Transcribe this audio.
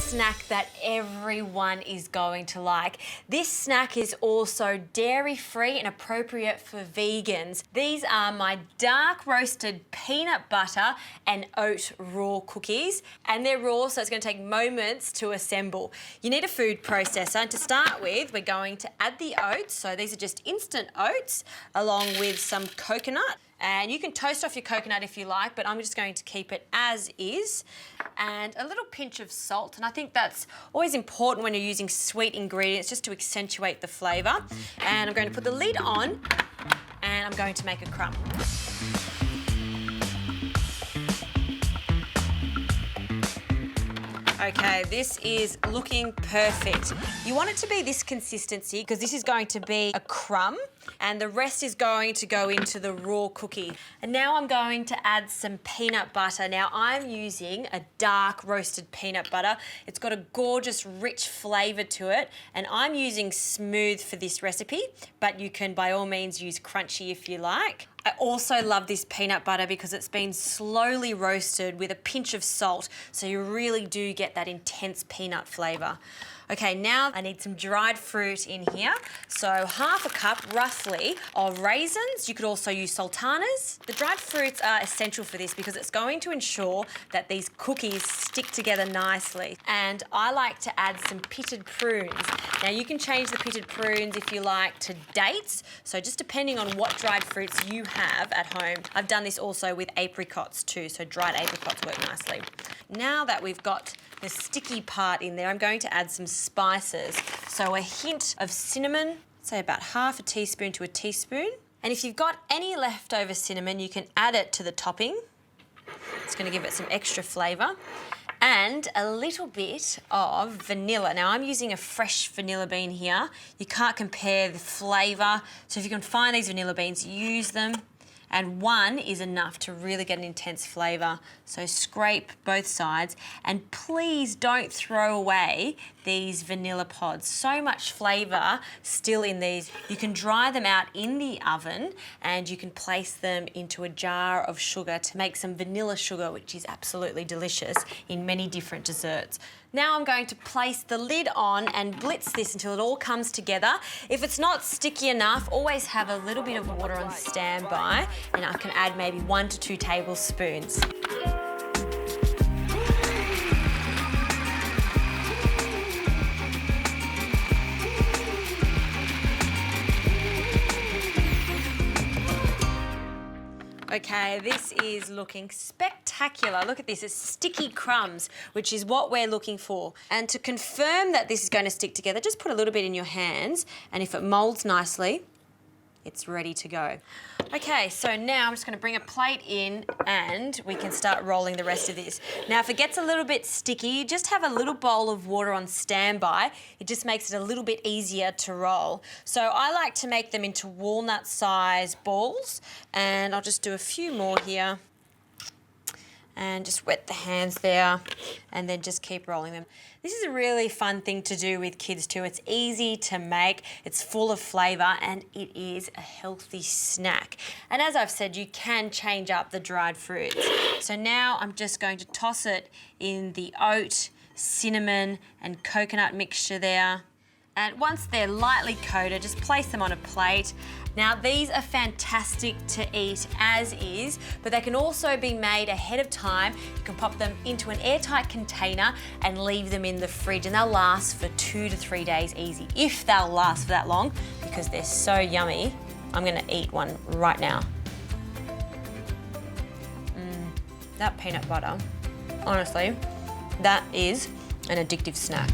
snack that everyone is going to like. This snack is also dairy-free and appropriate for vegans. These are my dark roasted peanut butter and oat raw cookies, and they're raw, so it's going to take moments to assemble. You need a food processor, and to start with, we're going to add the oats. So these are just instant oats along with some coconut. And you can toast off your coconut if you like, but I'm just going to keep it as is. And a little pinch of salt. And I think that's always important when you're using sweet ingredients, just to accentuate the flavour. And I'm going to put the lid on, and I'm going to make a crumb. Okay, this is looking perfect. You want it to be this consistency because this is going to be a crumb and the rest is going to go into the raw cookie. And now I'm going to add some peanut butter. Now I'm using a dark roasted peanut butter. It's got a gorgeous rich flavour to it, and I'm using smooth for this recipe, but you can by all means use crunchy if you like. I also love this peanut butter because it's been slowly roasted with a pinch of salt, so you really do get that intense peanut flavour. Okay, now I need some dried fruit in here. So half a cup, roughly, of raisins. You could also use sultanas. The dried fruits are essential for this because it's going to ensure that these cookies stick together nicely. And I like to add some pitted prunes. Now you can change the pitted prunes if you like to dates. So just depending on what dried fruits you have at home. I've done this also with apricots too, so dried apricots work nicely. Now that we've got the sticky part in there, I'm going to add some spices. So a hint of cinnamon, say about half a teaspoon to a teaspoon. And if you've got any leftover cinnamon, you can add it to the topping. It's going to give it some extra flavour. And a little bit of vanilla. Now I'm using a fresh vanilla bean here. You can't compare the flavour. So if you can find these vanilla beans, use them. And one is enough to really get an intense flavour. So scrape both sides, and please don't throw away these vanilla pods. So much flavour still in these. You can dry them out in the oven, and you can place them into a jar of sugar to make some vanilla sugar, which is absolutely delicious in many different desserts. Now I'm going to place the lid on and blitz this until it all comes together. If it's not sticky enough, always have a little bit of water on standby, and I can add maybe 1 to 2 tablespoons. Okay, this is looking spectacular. Look at this, it's sticky crumbs, which is what we're looking for. And to confirm that this is going to stick together, just put a little bit in your hands, and if it moulds nicely, it's ready to go. Okay, so now I'm just going to bring a plate in and we can start rolling the rest of this. Now, if it gets a little bit sticky, just have a little bowl of water on standby. It just makes it a little bit easier to roll. So I like to make them into walnut-sized balls, and I'll just do a few more here. And just wet the hands there, and then just keep rolling them. This is a really fun thing to do with kids too. It's easy to make, it's full of flavour, and it is a healthy snack. And as I've said, you can change up the dried fruits. So now I'm just going to toss it in the oat, cinnamon and coconut mixture there. And once they're lightly coated, just place them on a plate. Now, these are fantastic to eat as is, but they can also be made ahead of time. You can pop them into an airtight container and leave them in the fridge, and they'll last for 2 to 3 days easy, if they'll last for that long, because they're so yummy. I'm gonna eat one right now. That peanut butter, honestly, that is an addictive snack.